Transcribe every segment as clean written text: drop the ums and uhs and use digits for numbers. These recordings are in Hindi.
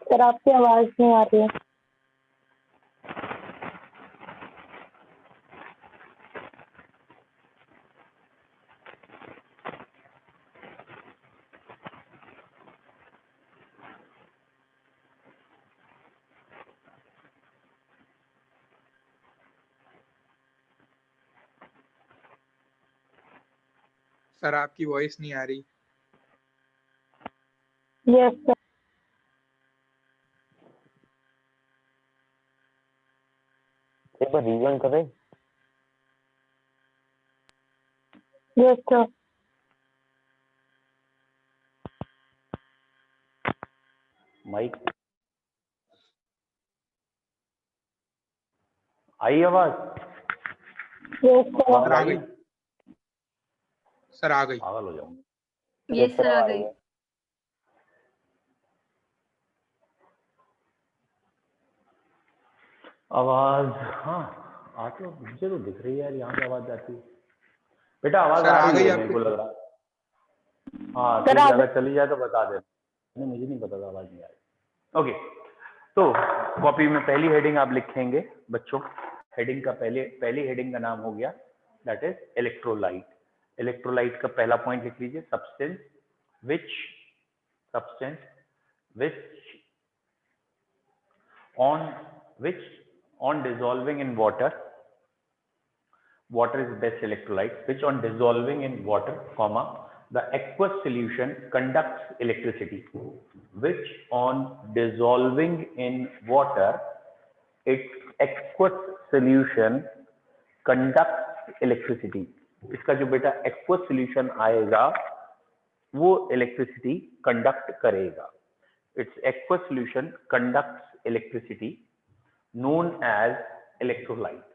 सर आपकी आवाज नहीं आ रही है। सर आपकी वॉइस नहीं आ रही। Yes sir. एक बार रिजॉइन करें। Yes sir. माइक आई आवाज? Yes sir. सर आ गई। सर आ गई। पागल हो जाऊंगा। यस सर आ गई। आवाज हाँ आ तो मुझे तो दिख रही है यार, यहाँ से आवाज जाती है। बेटा आवाज सर आ आ रही गई है मेरे आपकी। को लग रहा। हाँ सर ठीक है, आ अगर चली जाए तो बता दे। नहीं मुझे नहीं पता था आवाज नहीं आ रही। ओके, तो कॉपी में पहली हेडिंग आप लिखेंगे बच्चों। हेडिंग का पहली हेडिंग का नाम हो गया दैट इज इलेक्ट्रोलाइट। इलेक्ट्रोलाइट का पहला पॉइंट लिख लीजिए, substance which on dissolving in water is best electrolyte, which on dissolving in water comma the aqueous solution conducts electricity, which on dissolving in water its aqueous solution conducts electricity। इसका जो बेटा aqueous solution आएगा वो इलेक्ट्रिसिटी कंडक्ट करेगा। its aqueous solution conducts electricity known as electrolyte।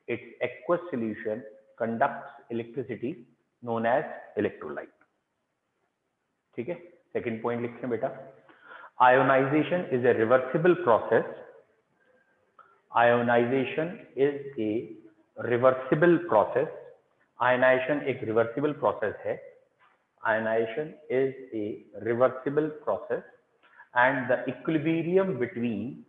its aqueous solution conducts electricity known as electrolyte। ठीक है, सेकंड पॉइंट लिखते हैं बेटा, ionization is a reversible process. Ionization is a reversible process. Ionization एक रिवर्सिबल प्रोसेस है। Ionization is a reversible process and the equilibrium between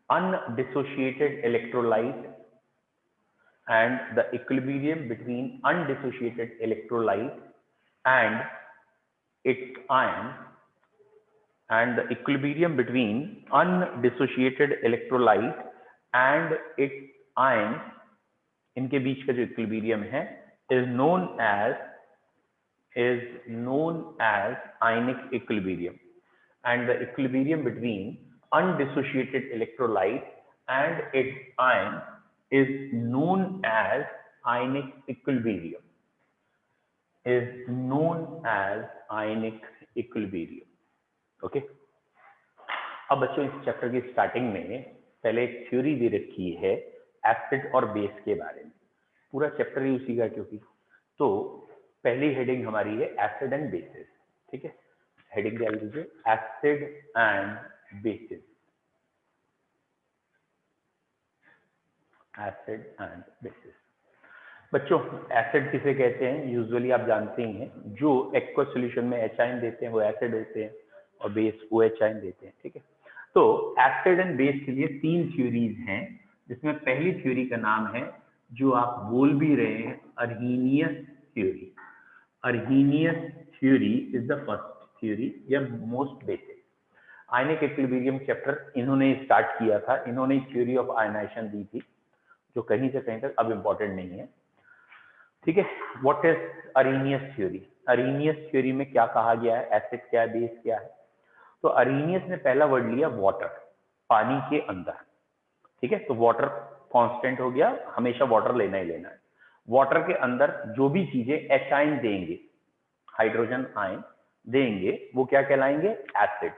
undissociated electrolyte and the equilibrium between undissociated electrolyte and its ion and the equilibrium between undissociated electrolyte and its ion, इनके बीच का जो इक्विलिब्रियम है is known as ionic equilibrium, and the equilibrium between undissociated electrolyte and its ion is known as ionic equilibrium, okay. अब बच्चों इस चैप्टर की स्टार्टिंग में पहले एक थ्योरी दे रखी है एसिड और बेस के बारे में। पूरा चैप्टर ही उसी का, क्योंकि तो पहली हेडिंग हमारी है एसिड एंड बेसिस। ठीक है, हेडिंग डाल दीजिए acid and bases. Acid and bases बच्चों, एसिड किसे कहते हैं यूजुअली आप जानते ही हैं, जो एक्वस सॉल्यूशन में एच आयन देते हैं वो एसिड देते हैं और बेस ओ एच आयन देते हैं। ठीक है, तो एसिड एंड बेस के लिए तीन थ्योरीज हैं, जिसमें पहली थ्योरी का नाम है, जो आप बोल भी रहे हैं, Arrhenius theory. Arrhenius theory is the first theory या most basic. Ionic equilibrium chapter इन्होंने स्टार्ट किया था, इन्होंने थ्योरी ऑफ आयनाइजेशन दी थी, जो कहीं से कहीं तक अब इम्पोर्टेंट नहीं है। ठीक है, what is Arrhenius theory? Arrhenius theory में क्या कहा गया है, एसिड क्या है, बेस क्या है? तो अरेनियस ने पहला वर्ड लिया वाटर, पानी के अंदर। ठीक है, तो वाटर कांस्टेंट हो गया, हमेशा वाटर लेना ही लेना है। वाटर के अंदर जो भी चीजें एच आयन देंगे, हाइड्रोजन आयन देंगे, वो क्या कहलाएंगे, एसिड।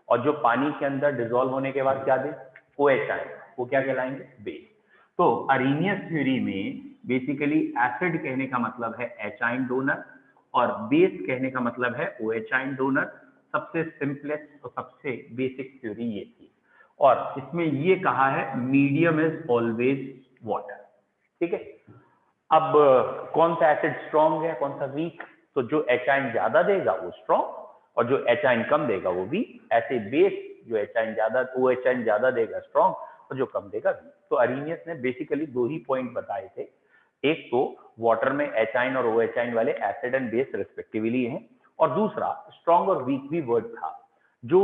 और जो पानी के अंदर डिसॉल्व होने के बाद क्या दे, ओ एच आयन, वो क्या कहलाएंगे, बेस। तो अरेनियस थ्योरी में बेसिकली एसिड कहने का मतलब है एच आयन डोनर और बेस कहने का मतलब है ओ एच आयन डोनर। सबसे सिंपलेस्ट और सबसे बेसिक थ्योरी ये थी, और इसमें ये कहा है मीडियम इज ऑलवेज वाटर। ठीक है, अब कौन सा एसिड स्ट्रॉन्ग है, कौन सा वीक? तो जो एचाइन ज्यादा देगा वो स्ट्रॉन्ग, और जो एचाइन कम देगा वो वीक। ऐसे बेस जो एचाइन ज्यादा, वो एचाइन ज्यादा देगा स्ट्रॉन्ग, और जो कम देगा वीक। तो अरीनियस ने बेसिकली दो ही पॉइंट बताए थे, एक तो वाटर में एचाइन और ओ एचाइन वाले एसिड एंड बेस रिस्पेक्टिवली हैं, और दूसरा स्ट्रॉन्ग और वीक भी वर्ड था, जो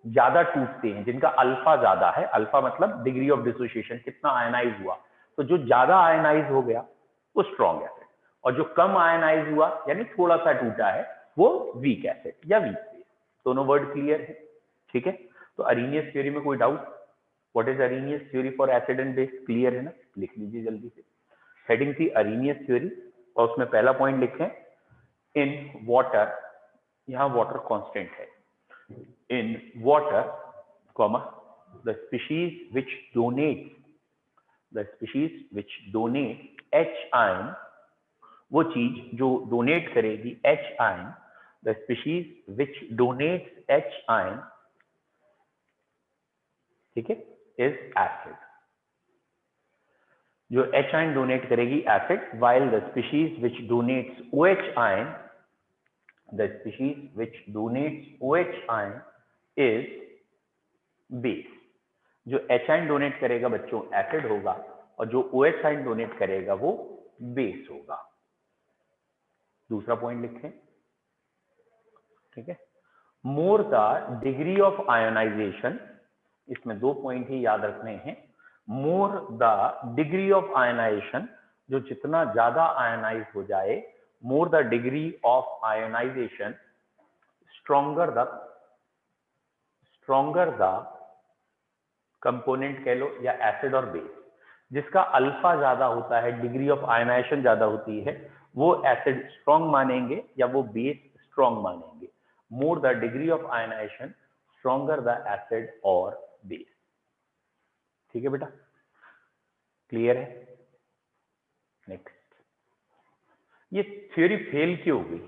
ज्यादा टूटते हैं, जिनका अल्फा ज्यादा है। अल्फा मतलब डिग्री ऑफ डिसोसिएशन, कितना आयनाइज हुआ। तो जो ज्यादा आयनाइज हो गया वो स्ट्रॉन्ग एसिड, और जो कम आयनाइज हुआ यानी थोड़ा सा टूटा है वो वीक एसिड या वीक बेस। दोनों वर्ड क्लियर है, ठीक है। तो अरीनियस थ्योरी में कोई doubt? What is Arrhenius theory for acid and base? Clear है ना? लिख लीजिए जल्दी से। हेडिंग थी अरीनियस थ्योरी, और उसमें पहला पॉइंट लिखें इन वाटर, यहां वाटर कांस्टेंट है। In water, comma, the species which donate H ion, वो चीज जो डोनेट करेगी H ion, the species which donates H ion, ठीक है, is acid. जो H ion डोनेट करेगी acid, while the species which donates OH ion, is base. जो H ion डोनेट करेगा बच्चों एसिड होगा, और जो OH ion डोनेट करेगा वो बेस होगा। दूसरा पॉइंट लिखें, ठीक है। More the degree of ionization, इसमें दो पॉइंट ही याद रखने हैं। More the degree of ionization, जो जितना ज्यादा आयोनाइज हो जाए, more the degree of ionization, stronger the component कह लो, या एसिड और बेस। जिसका अल्फा ज्यादा होता है, डिग्री ऑफ आयनाइजेशन ज्यादा होती है, वो एसिड स्ट्रॉन्ग मानेंगे या वो बेस स्ट्रॉन्ग मानेंगे। More the degree of ionization, stronger the acid और बेस। ठीक है बेटा, क्लियर है? नेक्स्ट, ये थ्योरी फेल क्यों हुई?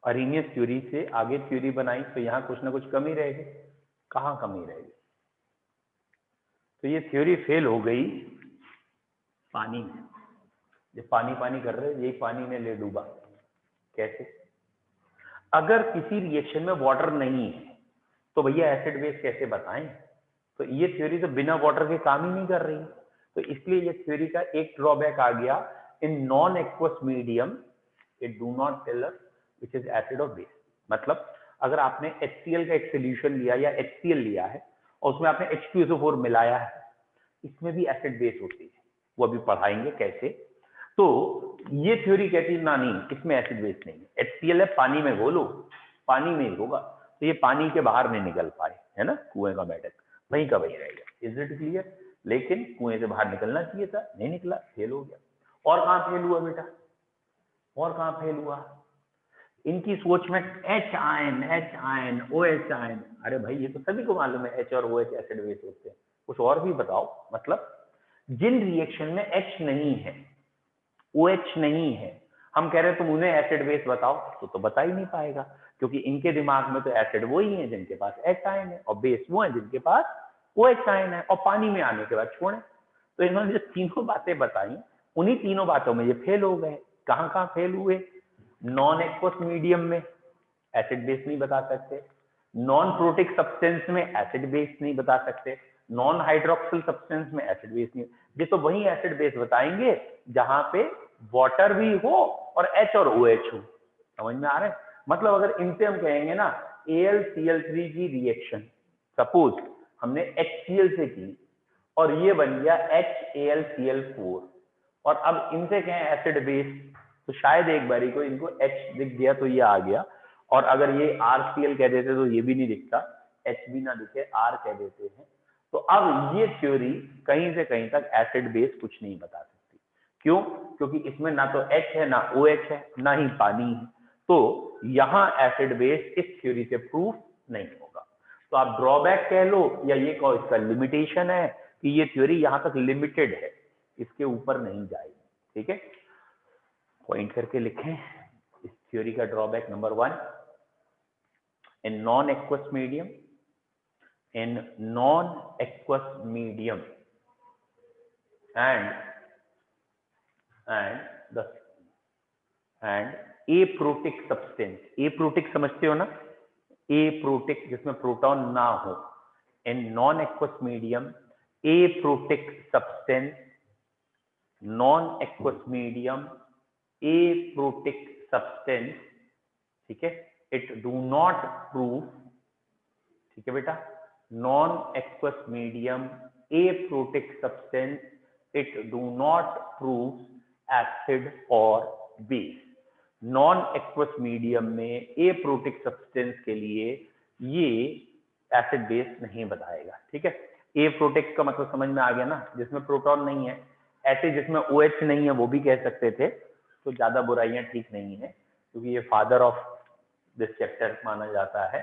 अरीनियस थ्योरी से आगे थ्योरी बनाई तो यहां कुछ ना कुछ कमी रहेगी। कहां कमी रहेगी? तो ये थ्योरी फेल हो गई पानी में। ये पानी पानी कर रहे, यही पानी में ले डूबा। कैसे? अगर किसी रिएक्शन में वाटर नहीं है तो भैया एसिड बेस कैसे बताएं? तो ये थ्योरी तो बिना वाटर के काम ही नहीं कर रही। तो इसलिए ये थ्योरी का एक ड्रॉबैक आ गया, in non aqueous medium it do not tell us which is acid और बेस। मतलब अगर आपने HCl का एक सोल्यूशन लिया या HCl लिया है और उसमें आपने H2SO4 मिलाया है, इसमें भी एसिड बेस होती है, वो अभी पढ़ाएंगे कैसे। तो ये थ्योरी कहती है ना, नहीं इसमें एसिड बेस नहीं है। HCl है, पानी में घोलो, पानी में ही होगा। तो ये पानी के बाहर नहीं निकल पाए, है ना, कुएं का मेढक वहीं का वहीं रहेगा। Is it clear? लेकिन कुएं से बाहर निकलना चाहिए था, नहीं निकला, फेल हो गया। और कहाँ फेल हुआ बेटा? और कहाँ फेल हुआ? इनकी सोच में H आयन, OH आयन। अरे भाई ये तो सभी को मालूम है H और OH एसिड बेस होते हैं। कुछ और भी बताओ। मतलब जिन रिएक्शन में H नहीं है, OH नहीं है, हम कह रहे हैं तुम उन्हें एसिड बेस बताओ, तो बता ही नहीं पाएगा, क्योंकि इनके दिमाग में तो एसिड वो ही है जिनके पास H आयन है, और बेस वो है जिनके पास OH आयन है, और पानी में आने के बाद छोड़े। तो इन्होंने जो तीनों बातें बताई, उन्हीं तीनों बातों में ये फेल हो गए। कहाँ कहाँ फेल हुए? नॉन एक्वस मीडियम में एसिड बेस नहीं बता सकते, नॉन प्रोटिक सब्सटेंस में एसिड बेस नहीं बता सकते, नॉन हाइड्रोक्सिल सब्सटेंस में एसिड बेस नहीं। ये तो वही एसिड बेस बताएंगे जहां पे वाटर भी हो और H और OH हो। समझ में आ रहा है? मतलब अगर इनसे हम कहेंगे ना AlCl3 की रिएक्शन, सपोज हमने HCl से की और ये बन गया HAlCl4, और अब इनसे कहें एसिड बेस, तो शायद एक बारी को इनको H दिख गया तो ये आ गया, और अगर ये RCl कह देते तो ये भी नहीं दिखता, H भी ना दिखे, R कह देते हैं। तो अब ये थ्योरी कहीं से कहीं तक एसिड बेस कुछ नहीं बता सकती। क्यों? क्योंकि इसमें ना तो H है, ना OH है, ना ही पानी है। तो यहां एसिड बेस इस थ्योरी से प्रूफ नहीं होगा। तो आप ड्रॉबैक कह लो या ये कहो इसका लिमिटेशन है कि ये थ्योरी यहां तक लिमिटेड है, इसके ऊपर नहीं जाएगी। ठीक है, पॉइंट करके लिखें इस थ्योरी का drawback number 1, in non aqueous medium, and and the end aprotic substance, aprotic समझते हो ना, एप्रोटिक जिसमें प्रोटॉन ना हो, इन non aqueous medium aprotic substance, non aqueous medium aprotic substance, ठीक है, इट डू नॉट प्रूव, ठीक है बेटा, non aqueous medium aprotic substance, it do not prove acid और बेस। नॉन एक्वस मीडियम में एप्रोटिक सब्सटेंस के लिए ये एसिड बेस नहीं बताएगा, ठीक है। एप्रोटिक का मतलब समझ में आ गया ना, जिसमें प्रोटॉन नहीं है, ऐसे जिसमें OH नहीं है वो भी कह सकते थे, तो ज्यादा बुराइयां ठीक नहीं है, क्योंकि ये फादर ऑफ दिस चैप्टर माना जाता है,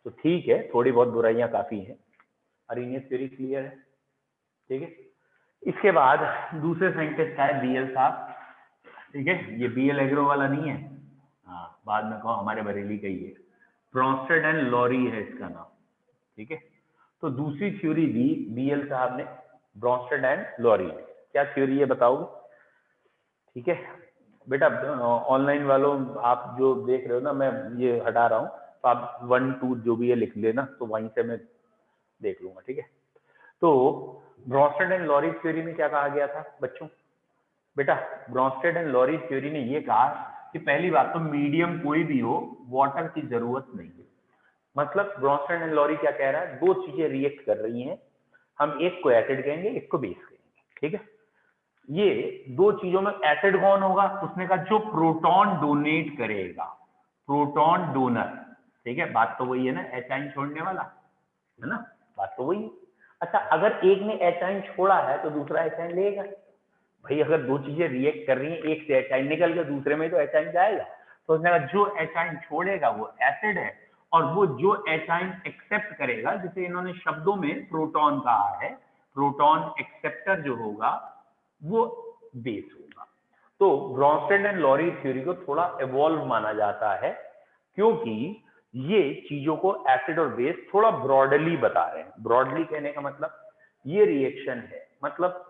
तो ठीक है, थोड़ी बहुत बुराइयां काफी हैं। अरेनियस थ्योरी क्लियर है, ठीक है। इसके बाद दूसरे साइंटिस्ट है BL साहब, ठीक है, ये BL एग्रो वाला नहीं है, हाँ बाद में कहो हमारे बरेली का ही है, ब्रॉन्स्टेड एंड लॉरी है इसका नाम, ठीक है। तो दूसरी थ्योरी दी BL साहब ने, ब्रॉन्स्टेड एंड लॉरी ने, क्या थ्योरी है बताओगे? ठीक है बेटा, ऑनलाइन वालों आप जो देख रहे हो ना, मैं ये हटा रहा हूँ, तो आप 1 2 जो भी है लिख लेना, तो वहीं से मैं देख लूंगा, ठीक है। तो ब्रॉन्स्टेड एंड लॉरी थ्योरी में क्या कहा गया था बच्चों? बेटा ब्रॉन्स्टेड एंड लॉरी थ्योरी ने ये कहा कि पहली बात तो मीडियम कोई भी हो, वाटर की जरूरत नहीं है। मतलब ब्रॉन्स्टेड एंड लॉरी क्या कह रहा है, दो चीजें रिएक्ट कर रही हैं, हम एक को एसिड कहेंगे, एक को बेस कहेंगे, ठीक है। ये दो चीजों में एसिड कौन होगा? उसने कहा जो प्रोटॉन डोनेट करेगा, प्रोटॉन डोनर, ठीक है, बात तो वही है ना, एचाइन छोड़ने वाला, है ना, बात तो वही है। अच्छा, अगर एक ने एचाइन छोड़ा है तो दूसरा एचाइन लेगा भाई, अगर दो चीजें रिएक्ट कर रही हैं, एक से एचाइन निकल के दूसरे में तो एचाइन जाएगा, तो उसने कहा जो एचाइन छोड़ेगा वो एसिड है, और वो जो एचाइन एक्सेप्ट करेगा, जिसे इन्होंने शब्दों में प्रोटॉन कहा है, प्रोटॉन एक्सेप्टर जो होगा वो बेस होगा। तो ब्रॉन्स्टेड एंड लॉरी थ्योरी को थोड़ा इवॉल्व माना जाता है, क्योंकि ये चीजों को एसिड और बेस थोड़ा ब्रॉडली बता रहे हैं। ब्रॉडली कहने का मतलब ये रिएक्शन है, मतलब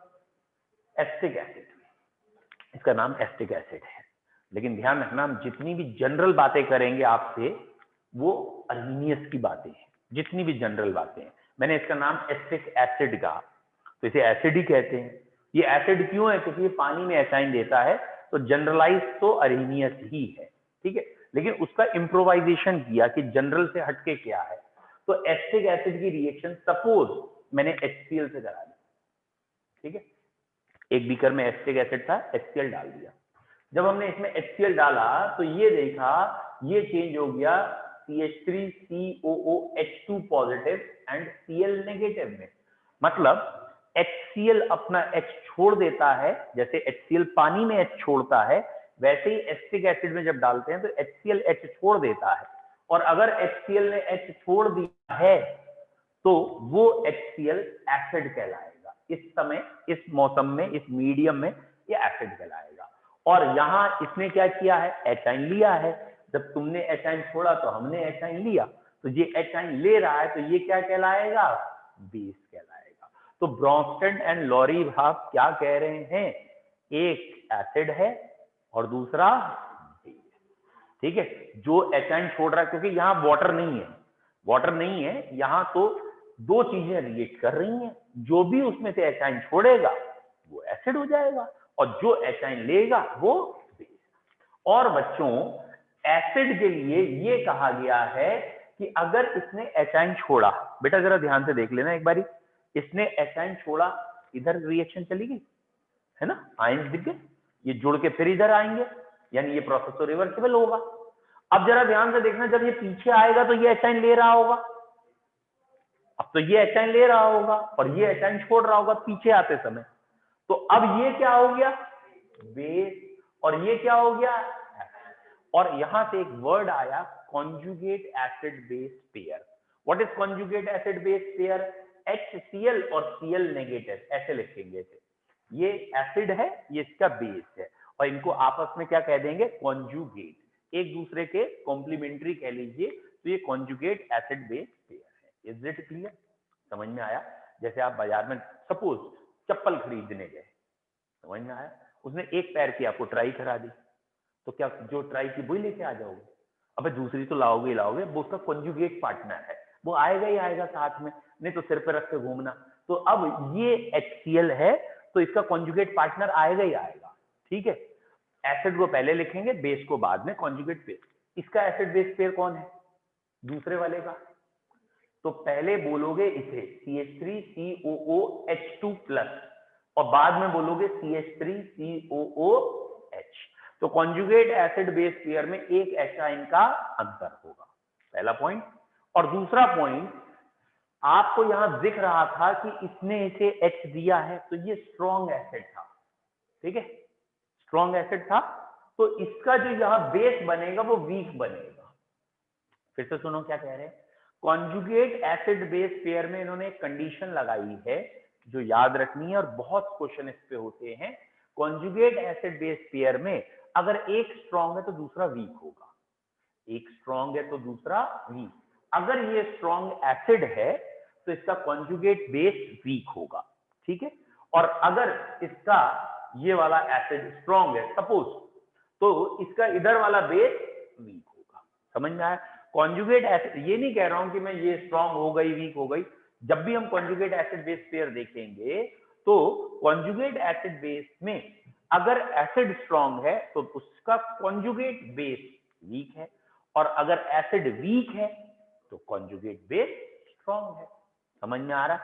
एसिटिक एसिड, इसका नाम एसिटिक एसिड है, लेकिन ध्यान रखना हम जितनी भी जनरल बातें करेंगे आपसे वो अर्हीनियस की बातें हैं, जितनी भी जनरल बातें हैं। मैंने इसका नाम एसिटिक एसिड कहा, तो इसे एसिड ही कहते हैं। ये एसिड क्यों है? क्योंकि ये पानी में एसाइन देता है, तो जनरलाइज तो अर्हीनियस ही है, ठीक है। लेकिन उसका इम्प्रोवाइजेशन किया कि जनरल से हटके क्या है, तो एसिटिक एसिड की रिएक्शन सपोज मैंने HCl से करा दी, ठीक है, एक बीकर में एसिटिक एसिड था, HCl डाल दिया। जब हमने इसमें HCl डाला तो ये देखा ये चेंज हो गया CH3COOH2 positive and Cl negative में। मतलब HCl अपना H छोड़ देता है, जैसे HCl पानी में H छोड़ता है, वैसे ही एसिटिक एसिड में जब डालते हैं तो HCl H छोड़ देता है, और अगर HCl ने H छोड़ दिया है तो वो HCl एसिड कहलाएगा। इस समय, इस मौसम में, इस मीडियम में ये एसिड कहलाएगा। और यहां इसने क्या किया है? एचाइन लिया है। जब तुमने एचाइन छोड़ा तो हमने एचाइन लिया, तो ये एचाइन ले रहा है, तो ये क्या कहलाएगा? बेस कहलाएगा। तो ब्रॉन्स्टेड एंड लॉरी भाग क्या कह रहे हैं? एक एसिड है और दूसरा बेस, ठीक है। जो एचाइन छोड़ रहा है, क्योंकि यहाँ वाटर नहीं है, वाटर नहीं है यहाँ, तो दो चीजें रिएक्ट कर रही हैं, जो भी उसमें से एचाइन छोड़ेगा वो एसिड हो जाएगा, और जो एचाइन लेगा वो बेस। और बच्चों एसिड के लिए ये कहा गया है कि अगर इसने एचाइन छोड़ा, बेटा जरा ध्यान से देख लेना एक बारी, इसने एचाइन छोड़ा, इधर रिएक्शन चली गई है ना, आयंस दिख गए, ये जुड़ के फिर इधर आएंगे, यानी ये प्रोसेस तो रिवर्सिबल होगा। अब जरा ध्यान से देखना, जब ये पीछे आएगा तो ये एचाइन ले रहा होगा, अब तो ये एचाइन ले रहा होगा और ये एचाइन छोड़ रहा होगा पीछे आते समय, तो अब ये क्या हो गया? बेस, और ये क्या हो गया? और यहां से एक वर्ड आया conjugate acid base pair. What is conjugate acid base pair? HCl और Cl नेगेटिव, ऐसे लिखेंगे इसे। ये एसिड है, ये इसका बेस है, और इनको आपस में क्या कह देंगे? कॉन्जुगेट, एक दूसरे के कॉम्प्लीमेंट्री कह लीजिए, तो ये कॉन्जुगेट एसिड बेस पेयर है। Is it clear? समझ में आया? जैसे आप बाजार में सपोज चप्पल खरीदने गए, समझ में आया, उसने एक पैर की आपको ट्राई करा दी, तो क्या जो ट्राई की वही लेके आ जाओगे? अबे दूसरी तो लाओगे ही लाओगे, वो उसका कॉन्जुगेट पार्टनर है, वो आएगा ही आएगा साथ में, नहीं तो सिर पे रख के घूमना। तो अब ये HCl है, तो इसका कॉन्जुगेट पार्टनर आएगा ही आएगा, ठीक है। एसिड को पहले लिखेंगे, बेस को बाद में, कॉन्जुगेट बेस। इसका एसिड बेस पेयर कौन है? दूसरे वाले का। तो पहले बोलोगे इसे CH3COOH2+, और बाद में बोलोगे CH3COOH। तो कॉन्जुगेट एसिड बेस पेयर में एक H आयन का अंतर होगा, पहला पॉइंट। और दूसरा पॉइंट, आपको यहां दिख रहा था कि इसने इसे H दिया है, तो ये स्ट्रॉन्ग एसिड था, ठीक है, स्ट्रॉन्ग एसिड था, तो इसका जो यहां बेस बनेगा वो वीक बनेगा। फिर से सुनो क्या कह रहे हैं। कॉन्जुगेट एसिड बेस पेयर में इन्होंने एक कंडीशन लगाई है जो याद रखनी है, और बहुत क्वेश्चन इस पे होते हैं। कॉन्जुगेट एसिड बेस पेयर में अगर एक स्ट्रॉन्ग है तो दूसरा वीक होगा, एक स्ट्रॉन्ग है तो दूसरा वीक। अगर ये स्ट्रॉन्ग एसिड है तो इसका कॉन्जुगेट बेस वीक होगा, ठीक है। और अगर इसका ये वाला एसिड स्ट्रॉन्ग है सपोज, तो इसका इधर वाला बेस वीक होगा। समझ में आया? कॉन्जुगेट एसिड, ये नहीं कह रहा हूं कि मैं ये स्ट्रॉन्ग हो गई वीक हो गई। जब भी हम कॉन्जुगेट एसिड बेस पेयर देखेंगे तो कॉन्जुगेट एसिड बेस में अगर एसिड स्ट्रॉन्ग है तो उसका कॉन्जुगेट बेस वीक है, और अगर एसिड वीक है तो कॉन्जुगेट बेस स्ट्रॉन्ग है। समझ में आ रहा?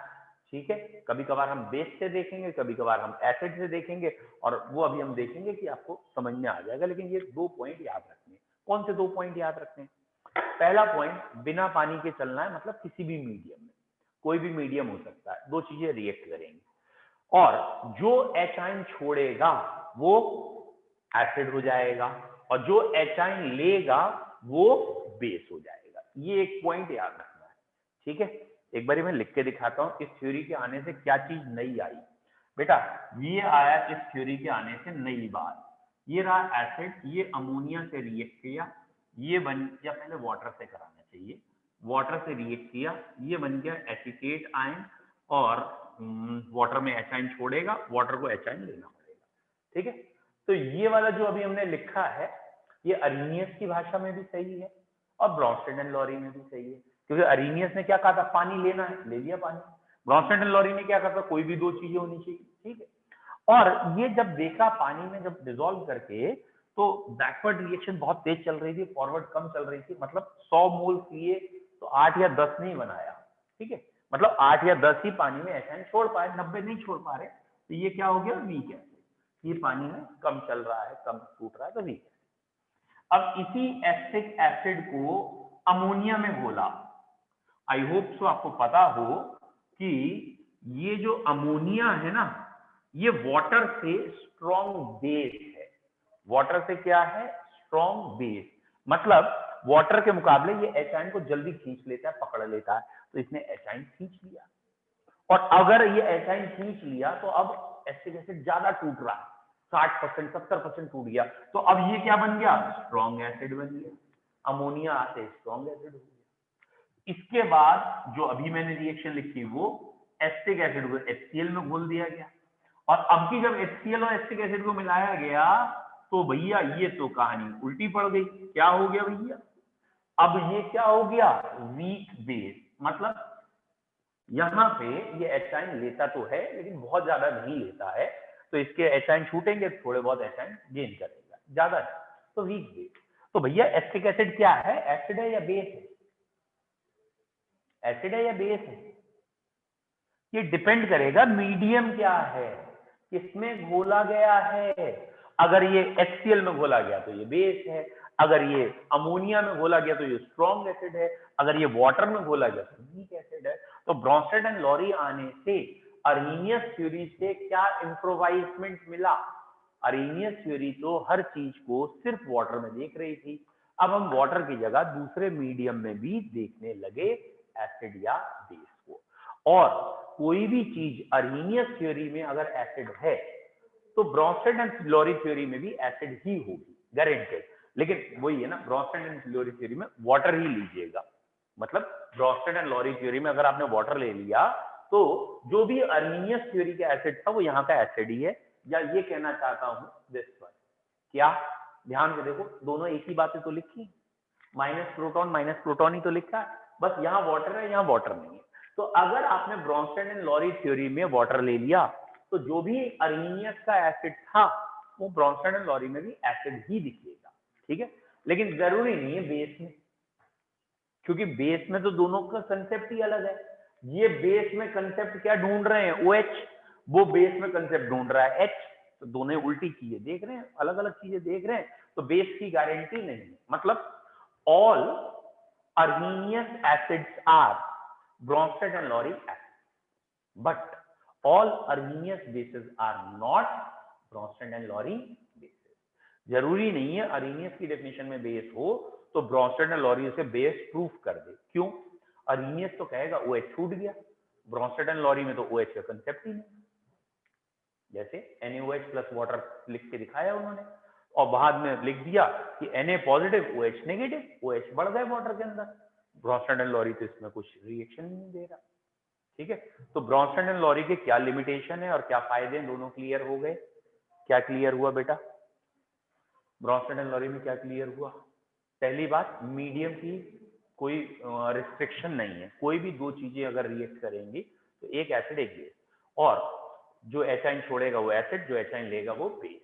ठीक है। कभी कभार हम बेस से देखेंगे, कभी कभार हम एसिड से देखेंगे, और वो अभी हम देखेंगे कि आपको समझ में आ जाएगा। लेकिन ये 2 पॉइंट याद रखने हैं। कौन से 2 पॉइंट याद रखने हैं? पहला पॉइंट, बिना पानी के चलना है, मतलब किसी भी मीडियम में, कोई भी मीडियम हो सकता है, 2 चीजें रिएक्ट करेंगी, और जो H आयन छोड़ेगा वो एसिड हो जाएगा, और जो H आयन लेगा वो बेस हो जाएगा। ये एक पॉइंट याद रखना है, ठीक है। एक बार मैं लिख के दिखाता हूं इस थ्योरी के आने से क्या चीज नई आई। बेटा ये आया इस थ्योरी के आने से नई बात, ये रहा एसिड, ये अमोनिया से रिएक्ट किया, ये बन गया, पहले वाटर से कराना चाहिए, वाटर से रिएक्ट किया, ये बन गया एसीटेट आयन, और वाटर में H आयन छोड़ेगा, वाटर को H आयन लेना पड़ेगा, ठीक है। तो ये वाला जो अभी हमने लिखा है ये अरीनियस की भाषा में भी सही है और ब्रॉन्स्टेड एंड लॉरी में भी सही है, क्योंकि अरीनियस ने क्या कहा था? पानी लेना है, ले लिया पानी। ब्रॉन्स्टेड एंड लॉरी ने क्या कहा था? कोई भी 2 चीजें होनी चाहिए, ठीक है। और ये जब देखा पानी में जब डिसॉल्व करके, तो बैकवर्ड रिएक्शन बहुत तेज चल रही थी, फॉरवर्ड कम चल रही थी, मतलब 100 मोल लिए तो 8 या 10 नहीं बनाया, ठीक है, मतलब 8 या 10 ही पानी में ऐसा छोड़ पाए, 90 नहीं छोड़ पा रहे, तो ये क्या हो गया? Weak acid. ये पानी में कम चल रहा है, कम टूट रहा है, तो वीक एसिड। अब इसी एसिटिक एसिड को अमोनिया में घोला। आई होप सो आपको पता हो कि ये जो अमोनिया है ना, ये वाटर से स्ट्रॉन्ग बेस है। वाटर से क्या है? स्ट्रॉन्ग बेस, मतलब वाटर के मुकाबले ये H आयन को जल्दी खींच लेता है, पकड़ लेता है, तो इसने H आयन खींच लिया। और अगर ये H आयन खींच लिया तो अब एसिटिक एसिड ज्यादा टूट रहा है, 60% 70% टूट गया, तो अब ये क्या बन गया? स्ट्रॉन्ग एसिड बन गया। अमोनिया से स्ट्रॉन्ग एसिड हो गया। इसके बाद जो अभी मैंने रिएक्शन लिखी वो एसिटिक एसिड को HCl में घोल दिया गया, और अब की जब HCl और एसिटिक एसिड को मिलाया गया तो भैया ये तो कहानी उल्टी पड़ गई। क्या हो गया भैया? अब ये क्या हो गया? वीक बेस, मतलब यहां पे ये H आयन लेता तो है लेकिन बहुत ज्यादा नहीं लेता है, तो इसके H आयन छूटेंगे, थोड़े बहुत H आयन गेन करेगा, ज्यादा नहीं, तो वीक बेस। तो भैया एसिटिक एसिड क्या है? एसिड है या बेस है? एसिड है या बेस है? ये डिपेंड करेगा मीडियम क्या है, किसमें घोला गया है। अगर ये HCl में घोला गया तो ये बेस है, अगर ये अमोनिया में घोला गया तो ये स्ट्रॉन्ग एसिड है, अगर ये वाटर में घोला गया तो वीक एसिड है। तो ब्रॉन्स्टेड एंड लॉरी आने से अरीनियस थ्योरी से क्या इम्प्रोवाइजमेंट मिला? अरीनियस थ्योरी तो हर चीज को सिर्फ वाटर में देख रही थी, अब हम वाटर की जगह दूसरे मीडियम में भी देखने लगे, एसिड या बेस को। और कोई भी चीज अरीनियस थ्योरी में अगर एसिड है तो ब्रॉन्स्टेड एंड लॉरी थ्योरी में भी एसिड ही होगी, गारंटेड। लेकिन वही है ना, ब्रॉन्स्टेड एंड लॉरी थ्योरी में वाटर ही लीजिएगा, मतलब ब्रॉन्स्टेड एंड लॉरी थ्योरी में अगर आपने वाटर ले लिया तो जो भी अरीनियस थ्योरी का एसिड था वो यहाँ का एसिड ही है, या ये कहना चाहता हूं दिस वन, क्या ध्यान से देखो दोनों एक ही बातें तो लिखी, माइनस प्रोटॉन ही तो लिखा है, बस यहाँ वाटर है यहाँ वाटर नहीं है। तो अगर आपने ब्रोंस्टेड एंड लॉरी थ्योरी में वाटर ले लिया तो जो भी अर्हीनियस का एसिड था वो ब्रोंस्टेड एंड लॉरी में भी एसिड ही दिखेगा, ठीक है। लेकिन जरूरी नहीं है बेस में, क्योंकि बेस में तो दोनों का कंसेप्ट ही अलग है। ये बेस में कंसेप्ट क्या ढूंढ रहे हैं, OH, वो बेस में कंसेप्ट ढूंढ रहा है H, तो दोनों उल्टी चीजें देख रहे हैं, अलग अलग चीजें देख रहे हैं, तो बेस की गारंटी नहीं है। मतलब all Arrhenius acids are Bronsted and Lowry acid, but all Arrhenius bases are not Bronsted and Lowry bases। जरूरी नहीं है Arrhenius की डेफिनेशन में बेस हो तो Bronsted and Lowry उसे बेस प्रूफ कर दे। क्यों? Arrhenius तो कहेगा OH छूट गया, Bronsted and Lowry में तो OH का कंसेप्ट ही नहीं। जैसे NaOH प्लस वाटर लिख के दिखाया उन्होंने और बाद में लिख दिया कि Na positive OH negative, OH बढ़ गए वाटर के अंदर। Bronsted and Lowry तो इसमें कुछ रिएक्शन नहीं दे रहा, ठीक है। तो ब्रोंस्टेड एंड लॉरी के क्या लिमिटेशन है और क्या फायदे हैं, दोनों क्लियर हो गए। क्या क्लियर हुआ बेटा? ब्रोंस्टेड एंड लॉरी में क्या क्लियर हुआ? पहली बात, मीडियम की कोई रिस्ट्रिक्शन नहीं है, कोई भी दो चीजें अगर रिएक्ट करेंगी तो एक एसिड एक बेस, और जो एचाइन छोड़ेगा वो एसिड, जो एचाइन लेगा वो बेस।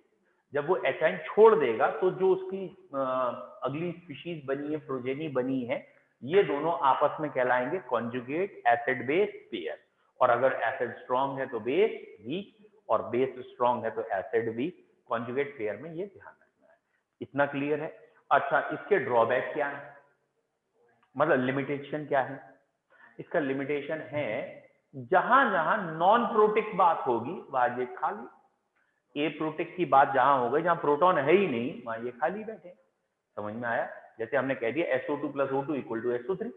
जब वो एचाइन छोड़ देगा तो जो उसकी अगली स्पीशीज बनी है, प्रोजेनी बनी है, ये दोनों आपस में कहलाएंगे कॉन्जुगेट एसिड बेस पेयर। और अगर एसिड स्ट्रांग है तो बेस वीक और बेस स्ट्रांग है तो एसिड वीक, कॉन्जुगेट पेयर में ये ध्यान रखना है। इतना क्लियर है? अच्छा, इसके ड्रॉबैक क्या है, मतलब लिमिटेशन क्या है? इसका लिमिटेशन है जहां जहां नॉन प्रोटिक बात होगी वहां ये खाली, ए प्रोटिक की बात जहां हो गई, जहां प्रोटॉन है ही नहीं वहां ये खाली बैठे। समझ में आया? जैसे हमने कह दिया SO2 + O2 = SO3,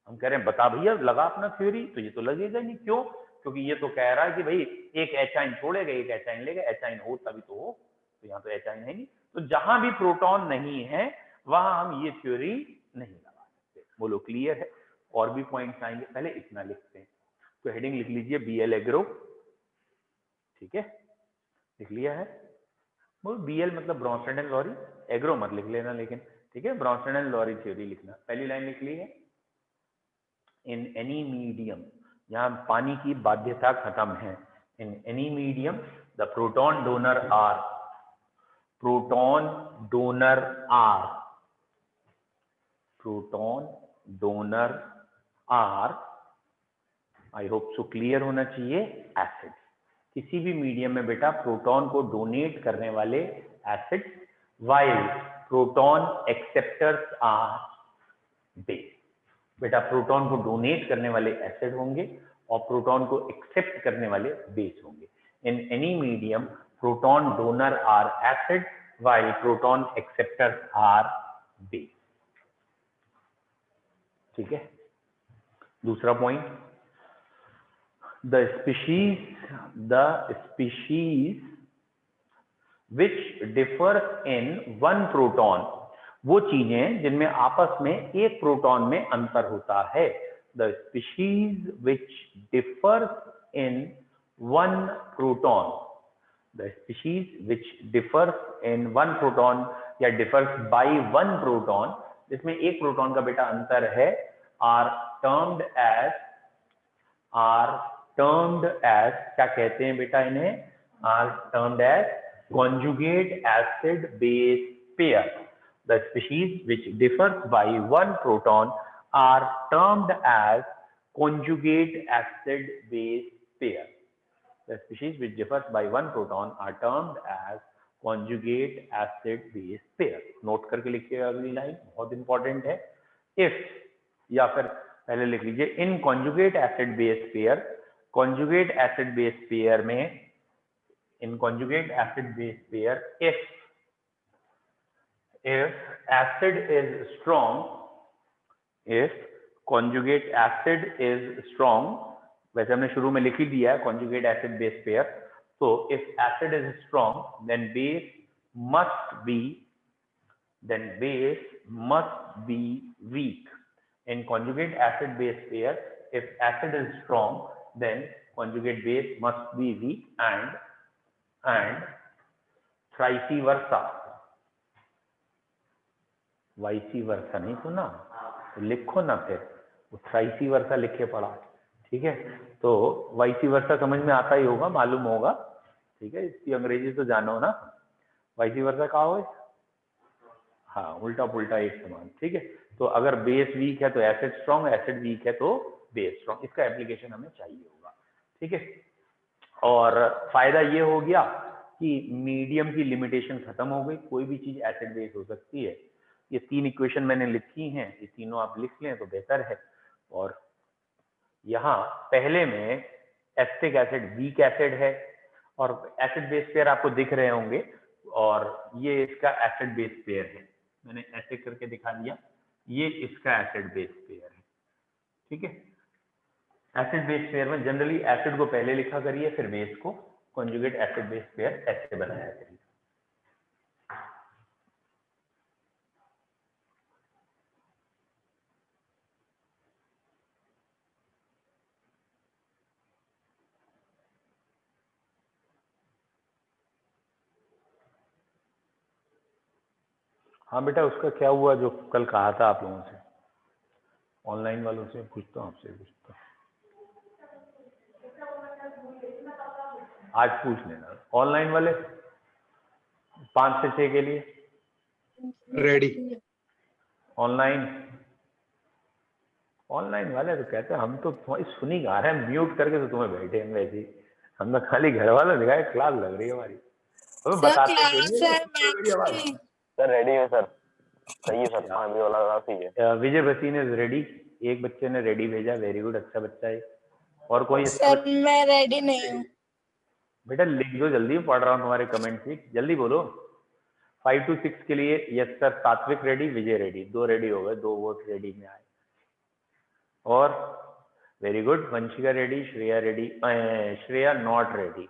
हम कह रहे हैं बता भैया लगा अपना थ्योरी, तो ये तो लगेगा नहीं। क्यों? क्योंकि ये तो कह रहा है कि भाई एक एचाइन छोड़ेगा एक एचाइन लेगा, एचाइन हो तभी तो हो, तो यहाँ तो एचाइन है नहीं। तो जहां भी प्रोटॉन नहीं है वहां हम ये थ्योरी नहीं लगा सकते। बोलो क्लियर है? और भी पॉइंट्स आएंगे, पहले इतना लिखते हैं। तो हेडिंग लिख लीजिए BL एग्रो, ठीक है, लिख लिया है। वो BL मतलब ब्रोंस्टेड एंड लॉरी, एग्रो मत लिख लेना लेकिन, ठीक है। ब्रोंस्टेड एंड लॉरी थ्योरी लिखना, पहली लाइन लिख ली है। इन एनी मीडियम, यहाँ पानी की बाध्यता खत्म है। In any medium the proton donor are, proton donor are, proton donor are, I hope so clear होना चाहिए, एसिड। किसी भी मीडियम में बेटा प्रोटॉन को डोनेट करने वाले acid, while proton acceptors are base. बेटा प्रोटॉन को डोनेट करने वाले एसिड होंगे और प्रोटॉन को एक्सेप्ट करने वाले बेस होंगे। In any medium proton donor are acid while proton acceptors are base, ठीक है। दूसरा point, the species which differs in one proton, वो चीजें जिनमें आपस में एक प्रोटॉन में अंतर होता है। the species which differs in one proton, the species which differs in one proton या differs by one proton, जिसमें एक प्रोटॉन का बेटा अंतर है, are termed as क्या कहते हैं बेटा इन्हें? are termed as conjugate acid base pair। the species which differs by one proton are termed as conjugate acid base pair। the species which differs by one proton are termed as conjugate acid base pair। Note करके लिखिएगा, अगली लाइन बहुत इंपॉर्टेंट है। if, या फिर पहले लिख लीजिए in conjugate acid base pair, conjugate acid base pair में, in conjugate acid base pair if acid is strong, if conjugate acid is strong, वैसे हमने शुरू में लिख ही दिया है कॉन्जुगेट एसिड बेस पेयर, तो if acid is strong then base must be weak। in conjugate acid base pair, if acid is strong then conjugate base must be weak and and थ्राइसी वर्सा, वाइसी वर्सा नहीं सुना तो लिखो ना, फिर वो थ्राइसी वर्सा लिखे पड़ा, ठीक है। तो वाइसी वर्सा समझ में आता ही होगा, मालूम होगा, ठीक है, इसकी अंग्रेजी तो जानो ना। वाइसी वर्सा कहा हो, हाँ उल्टा पुल्टा एक समान, ठीक है। तो अगर बेस वीक है तो एसिड स्ट्रॉन्ग, एसिड वीक है तो बेस स्ट्रॉन्ग, इसका एप्लीकेशन हमें चाहिए होगा, ठीक है। और फायदा ये हो गया कि मीडियम की लिमिटेशन खत्म हो गई, कोई भी चीज एसिड बेस हो सकती है। ये 3 इक्वेशन मैंने लिखी हैं, ये तीनों आप लिख लें तो बेहतर है। और यहाँ पहले में एसिटिक एसिड वीक एसिड है और एसिड बेस पेयर आपको दिख रहे होंगे, और ये इसका एसिड बेस पेयर है, मैंने ऐसे करके दिखा दिया, ये इसका एसिड बेस पेयर है, ठीक है। एसिड बेस पेयर में जनरली एसिड को पहले लिखा करिए, फिर बेस को, कॉन्जुगेट एसिड बेस पेयर ऐसे बनाया करिए। हाँ बेटा, उसका क्या हुआ जो कल कहा था आप लोगों से? ऑनलाइन वालों से पूछता हूँ, आपसे पूछता हूँ, आज पूछ लेना। ऑनलाइन वाले 5 से 6 के लिए रेडी। ऑनलाइन वाले तो कहते हैं हम तो तुम्हारी सुनी गा रहे हैं, म्यूट करके तो तुम्हें बैठे हैं वैसे ही, हम तो खाली घर वाले दिखाए, क्लास लग रही है हमारी, हमें बताते क्लास है मेरी आवाज। मैथ्स की। सर रेडी है सर, सही है सर, 5 बजे वाला ठीक है। विजय भसीन इज रेडी, एक बच्चे ने रेडी भेजा, वेरी गुड, अच्छा बच्चा है। और कोई सर मैं रेडी नहीं हूँ। बेटा लिख दो जल्दी, पढ़ रहा हूँ तुम्हारे कमेंट से, जल्दी बोलो। 5 to 6 के लिए यस सर, सात्विक रेडी, विजय रेडी, 2 रेडी हो गए, 2 वोट रेडी में आए। और very good, Vanshika ready, Shreya ready, Shreya not ready,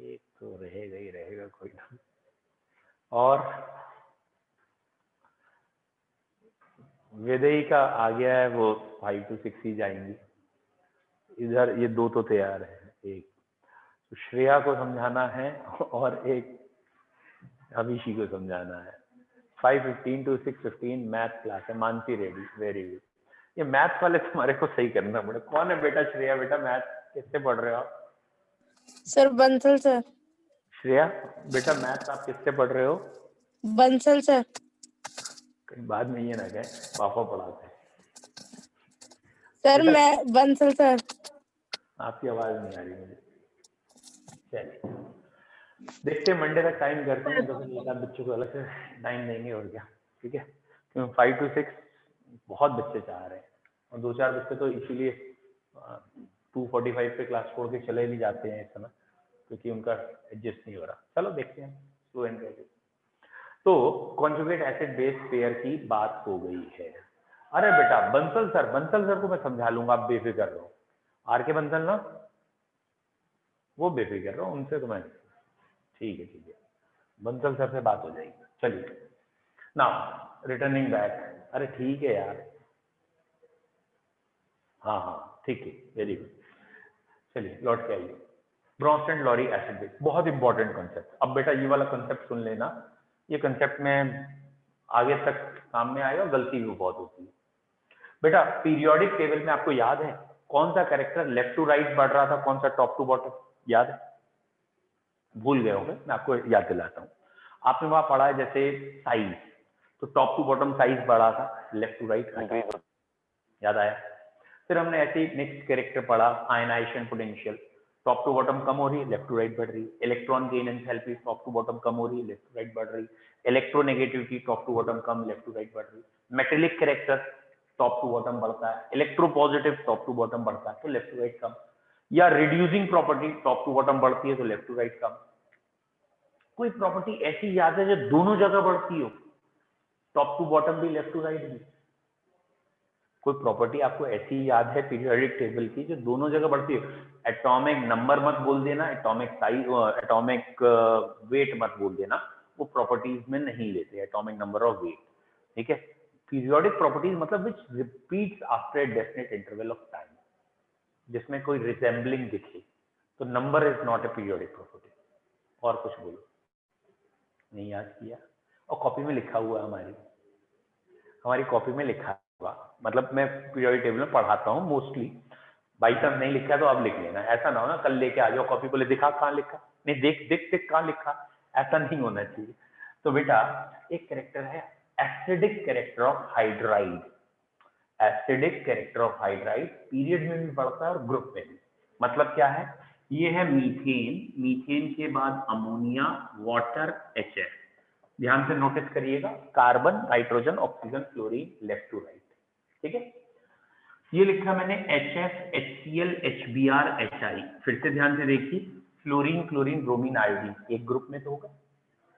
एक तो रहेगा ही रहेगा कोई ना। और विदयी का आ गया है, वो 5 to 6 ही जाएंगी। इधर ये 2 तो तैयार है, एक तो श्रेया को समझाना है और एक अभिषी को समझाना है। 5:15 to 6:15 मैथ क्लास है, मानसी रेडी, वेरी गुड। ये मैथ वाले तुम्हारे को सही करना पड़े। कौन है बेटा? श्रेया बेटा, मैथ किससे पढ़ रहे हो आप? Sir Bansal sir. श्रेया बेटा, मैथ आप किससे पढ़ रहे हो? बंसल सर। कहीं बाद में ये ना कहे पापा पढ़ाते हैं। सर बेटा, मैं बंसल सर। आपकी आवाज नहीं आ रही मुझे। चलिए देखते हैं, मंडे तक टाइम करते हैं, तो फिर लगा बच्चों को अलग से टाइम देंगे और क्या, ठीक है। क्योंकि 5 to 6 बहुत बच्चे चाह रहे हैं, और 2-4 बच्चे तो इसीलिए 2:45 पे क्लास छोड़ के चले भी जाते हैं इस समय, क्योंकि उनका एडजस्ट नहीं हो रहा। चलो देखते हैं, स्लो एंड ग्रेजुअल। तो कॉन्जुगेट एसिड बेस पेयर की बात हो गई है। अरे बेटा बंसल सर को मैं समझा लूंगा, आप बेफिक्र रहो। आर के बंसल ना, वो बेफिक्र रहो, उनसे तो मैं, ठीक है, बंसल सर से बात हो जाएगी। चलिए नाउ रिटर्निंग बैक। अरे ठीक है यार, हाँ ठीक है, वेरी गुड। चलिए लौट के आइए। ब्रॉन्स्टन लॉरी एसिड बेस, बहुत इंपॉर्टेंट कॉन्सेप्ट। अब बेटा ये वाला कॉन्सेप्ट सुन लेना, ये कॉन्सेप्ट में आगे तक काम में आएगा, गलती भी बहुत होती है। बेटा पीरियोडिक टेबल में आपको याद है कौन सा कैरेक्टर लेफ्ट टू राइट बढ़ रहा था, कौन सा टॉप टू बॉटम, याद है? भूल गए होंगे, मैं आपको याद दिलाता हूँ। आपने वहां पढ़ा है जैसे साइज, तो टॉप टू बॉटम साइज बढ़ा था, लेफ्ट टू राइट, याद आया? फिर हमने ऐसे ही नेक्स्ट कैरेक्टर पढ़ा, ionisation potential, top to bottom कम हो रही है, लेफ्ट टू राइट बढ़ रही है। Electron gain enthalpy, top to bottom कम हो रही है, लेफ्ट टू राइट बढ़ रही है। इलेक्ट्रोनेगेटिविटी, टॉप टू बॉटम कम, लेफ्ट टू राइट बढ़ रही है। Metallic character, top to bottom बढ़ता है। इलेक्ट्रोपॉजिटिव, टॉप टू बॉटम बढ़ता है, तो लेफ्ट टू राइट कम। या reducing property, top to bottom बढ़ती है तो लेफ्ट टू राइट कम। कोई प्रॉपर्टी ऐसी याद है जो दोनों जगह बढ़ती हो, टॉप टू बॉटम भी, लेफ्ट टू राइट भी? कोई प्रॉपर्टी आपको ऐसी याद है पीरियोडिक टेबल की जो दोनों जगह बढ़ती है? एटॉमिक नंबर मत बोल देना, एटॉमिक साइज, एटॉमिक वेट मत बोल देना, वो प्रॉपर्टीज में नहीं लेते, एटॉमिक नंबर ऑफ वेट, ठीक है। पीरियोडिक प्रॉपर्टीज मतलब which repeats after a definite interval of time, जिसमें कोई रिजेंबलिंग दिखे, तो number is not a periodic property. और कुछ बोलो, नहीं याद किया? और कॉपी में लिखा हुआ है, हमारी कॉपी में लिखा हुआ, मतलब मैं पीरियोडिक टेबल में पढ़ाता हूँ मोस्टली। बाई चांस नहीं लिखा तो आप लिख लेना, ऐसा ना हो ना कल लेके आ जाओ कॉपी, बोले दिखा कहाँ लिखा, नहीं देख देख देख कहाँ लिखा, ऐसा नहीं होना चाहिए। तो बेटा एक कैरेक्टर है acidic character of hydride. Acidic character of hydride period में भी बढ़ता है और ग्रुप में भी। मतलब क्या है, ये है मीथेन, मीथेन के बाद अमोनिया, वाटर, HF। ध्यान से नोटिस करिएगा, carbon, nitrogen, oxygen, fluorine, left to right. ठीक है, ये लिखा मैंने HF, HCl, HBr, HI। फिर से ध्यान से देखिए, फ्लोरीन, क्लोरीन, ब्रोमीन, आयोडीन एक ग्रुप में तो होगा।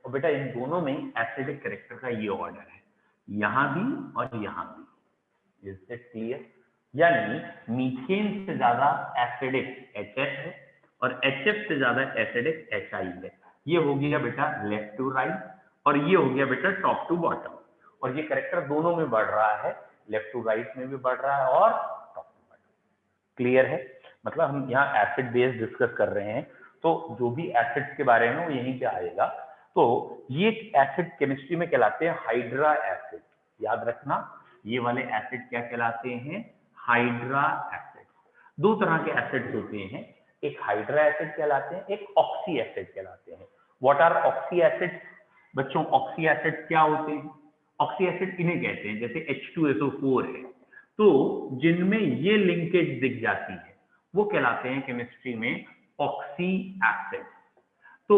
और बेटा इन दोनों में एसिडिक कैरेक्टर का ये ऑर्डर है, यहां भी और यहां भी। Is it clear? यानी मीथेन से ज्यादा एसिडिक HF है और HF से ज्यादा एसिडिक HI है। ये हो गया बेटा लेफ्ट टू राइट और ये हो गया बेटा टॉप टू बॉटम। और ये कैरेक्टर दोनों में बढ़ रहा है, लेफ्ट टू राइट में भी बढ़ रहा है और टॉप टू बॉटम। क्लियर है? मतलब हम यहाँ एसिड बेस डिस्कस कर रहे हैं, तो जो भी एसिड्स के बारे में वो यहीं पे आएगा। तो ये एसिड केमिस्ट्री में कहलाते हैं हाइड्रा एसिड। याद रखना, ये वाले एसिड क्या कहलाते हैं? Hydra acid. दो तरह के एसिड्स होते हैं, एक हाइड्रा एसिड कहलाते हैं, एक ऑक्सी एसिड कहलाते हैं। What are oxy acid? बच्चों ऑक्सी एसिड क्या होते हैं? ऑक्सी एसिड इन्हें कहते हैं, जैसे H2SO4 है, तो जिनमें ये लिंकेज दिख जाती है वो कहलाते हैं केमिस्ट्री में ऑक्सी एसिड। तो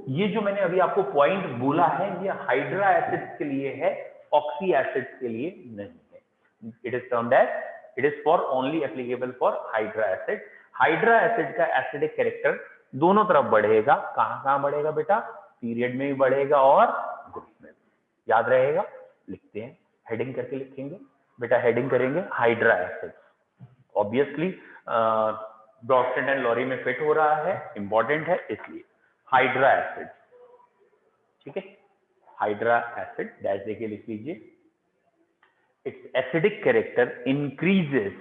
ये जो मैंने अभी आपको पॉइंट बोला है, ये हाइड्रा एसिड के लिए है, ऑक्सी एसिड के लिए नहीं है। It is termed as, it is for only applicable for hydra acid. Hydra acid का एसिडिक कैरेक्टर दोनों तरफ बढ़ेगा। कहां कहां बढ़ेगा बेटा? पीरियड में भी बढ़ेगा और ग्रुप में भी। याद रहेगा? लिखते हैं, हेडिंग करके लिखेंगे बेटा, हेडिंग करेंगे hydra acid. Obviously Bronsted and Lowry में फिट हो रहा है, इंपॉर्टेंट है इसलिए हाइड्रा एसिड। ठीक है, हाइड्रा एसिड डैश देके लिख लीजिए। It's acidic character increases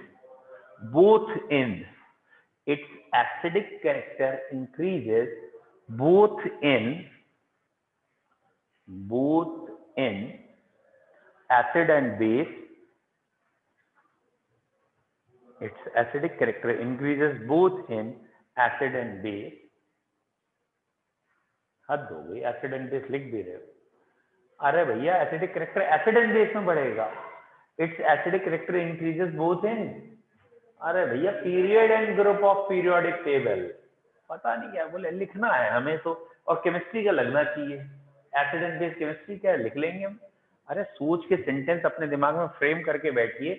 both in, its acidic character increases both in acid and base. Its acidic character increases both in acid and base. हद हो गई, एसिड एंड बेस लिख भी रहे हो। अरे भैया acidic character acid and base में बढ़ेगा। It's acidic character increases both in, अरे भैया period and group of periodic table. पता नहीं क्या बोले, लिखना है हमें तो, और केमिस्ट्री का लगना चाहिए। एसिड एंड बेस केमिस्ट्री क्या है, लिख लेंगे हम। अरे सोच के सेंटेंस अपने दिमाग में फ्रेम करके बैठिए,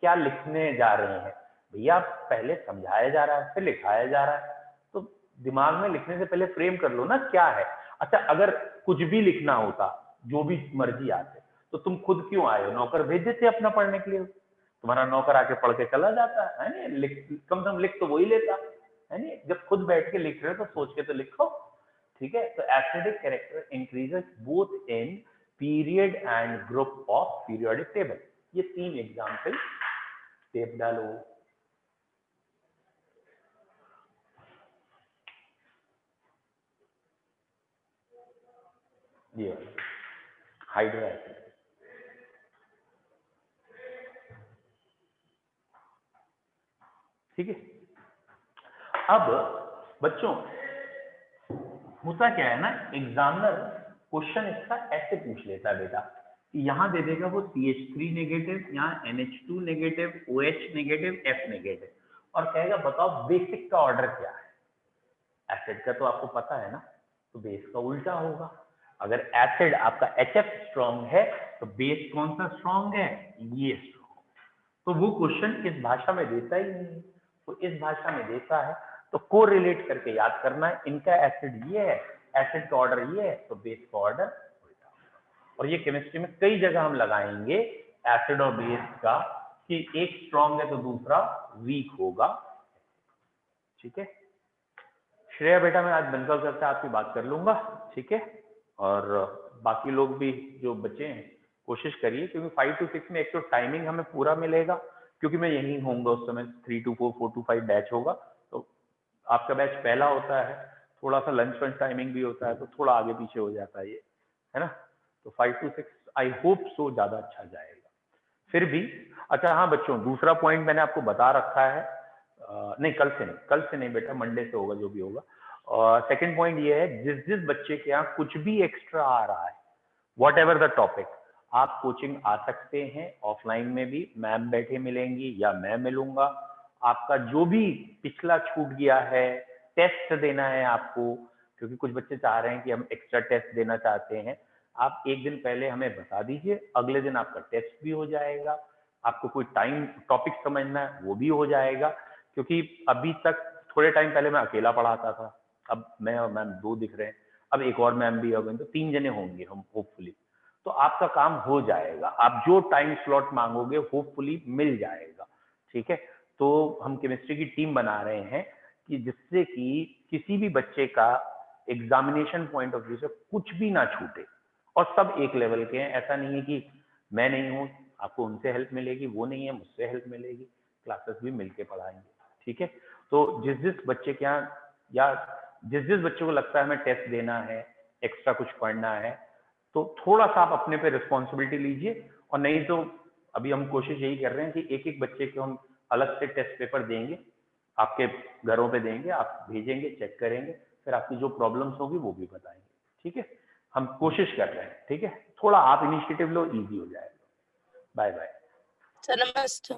क्या लिखने जा रहे हैं। भैया पहले समझाया जा रहा है फिर लिखाया जा रहा है, तो दिमाग में लिखने से पहले फ्रेम कर लो ना क्या है। अच्छा अगर कुछ भी लिखना होता, जो भी मर्जी आते, तो तुम खुद क्यों आए हो? नौकर भेज देते अपना पढ़ने के लिए, तुम्हारा नौकर आके पढ़ के चला जाता है नहीं? कम से कम लिख तो वही लेता है नहीं? जब खुद बैठ के लिख रहे हो तो सोच के तो लिखो। ठीक है, तो acidic character increases both in period and group of periodic table. ये तीन एग्जाम्पल टेप डालो। ये हाइड्रा एसिड, ठीक है। अब बच्चों होता क्या है ना, एग्जामिनर क्वेश्चन इसका ऐसे पूछ लेता है बेटा, यहां दे देगा वो CH3 नेगेटिव, यहाँ NH2 negative, OH negative, F negative, और कहेगा बताओ बेसिक का ऑर्डर क्या है। एसिड का तो आपको पता है ना, तो बेस का उल्टा होगा। अगर एसिड आपका HF स्ट्रॉन्ग है तो बेस कौन सा स्ट्रॉन्ग है? ये स्ट्रॉन्ग। तो वो क्वेश्चन इस भाषा में देता ही नहीं, तो इस भाषा में देता है तो कोरिलेट करके याद करना है, इनका एसिड ये है, एसिड का ऑर्डर ये है, तो बेस का ऑर्डर उल्टा होगा। और ये केमिस्ट्री में कई जगह हम लगाएंगे एसिड और बेस का, कि एक स्ट्रॉन्ग है तो दूसरा वीक होगा। ठीक है, श्रेया बेटा मैं आज बनकर करके आपकी बात कर लूंगा, ठीक है। और बाकी लोग भी जो बच्चे हैं कोशिश करिए, क्योंकि 5 to 6 में एक तो टाइमिंग हमें पूरा मिलेगा, क्योंकि मैं यहीं होऊंगा उस समय, 3 to 4, 4 to 5 बैच होगा, तो आपका बैच पहला होता है, थोड़ा सा लंच वंच टाइमिंग भी होता है, तो थोड़ा आगे पीछे हो जाता है ये, है ना। तो 5 to 6 आई होप सो ज़्यादा अच्छा जाएगा। फिर भी अच्छा हाँ बच्चों, दूसरा पॉइंट मैंने आपको बता रखा है, नहीं कल से नहीं बेटा, मंडे से होगा जो भी होगा। और सेकंड पॉइंट ये है, जिस जिस बच्चे के यहाँ कुछ भी एक्स्ट्रा आ रहा है, वॉट एवर द टॉपिक, आप कोचिंग आ सकते हैं। ऑफलाइन में भी मैम बैठे मिलेंगी या मैं मिलूंगा। आपका जो भी पिछला छूट गया है, टेस्ट देना है आपको, क्योंकि कुछ बच्चे चाह रहे हैं कि हम एक्स्ट्रा टेस्ट देना चाहते हैं, आप एक दिन पहले हमें बता दीजिए, अगले दिन आपका टेस्ट भी हो जाएगा। आपको कोई टाइम टॉपिक समझना है वो भी हो जाएगा, क्योंकि अभी तक थोड़े टाइम पहले मैं अकेला पढ़ाता था, अब मैं और मैम 2 दिख रहे हैं, अब एक और मैम भी होंगे, तो 3 जने होंगे हम होपफुली। तो आपका काम हो जाएगा, आप जो टाइम स्लॉट मांगोगे होपफुली मिल जाएगा, ठीक है। तो हम केमिस्ट्री की टीम बना रहे हैं कि जिससे कि किसी भी बच्चे का एग्जामिनेशन पॉइंट ऑफ व्यू से कुछ भी ना छूटे, और सब एक लेवल के हैं। ऐसा नहीं है कि मैं नहीं हूँ, आपको उनसे हेल्प मिलेगी, वो नहीं है मुझसे हेल्प मिलेगी, क्लासेस भी मिलके पढ़ाएंगे, ठीक है। तो जिस जिस बच्चे के यहाँ या जिस जिस बच्चे को लगता है हमें टेस्ट देना है, एक्स्ट्रा कुछ पढ़ना है, तो थोड़ा सा आप अपने पे रिस्पॉन्सिबिलिटी लीजिए। और नहीं तो अभी हम कोशिश यही कर रहे हैं कि एक एक बच्चे को हम अलग से टेस्ट पेपर देंगे, आपके घरों पे देंगे, आप भेजेंगे, चेक करेंगे, फिर आपकी जो प्रॉब्लम्स होगी वो भी बताएंगे, ठीक है। हम कोशिश कर रहे हैं, ठीक है। थोड़ा आप इनिशिएटिव लो, इजी हो जाएगा। Bye bye. सर नमस्ते।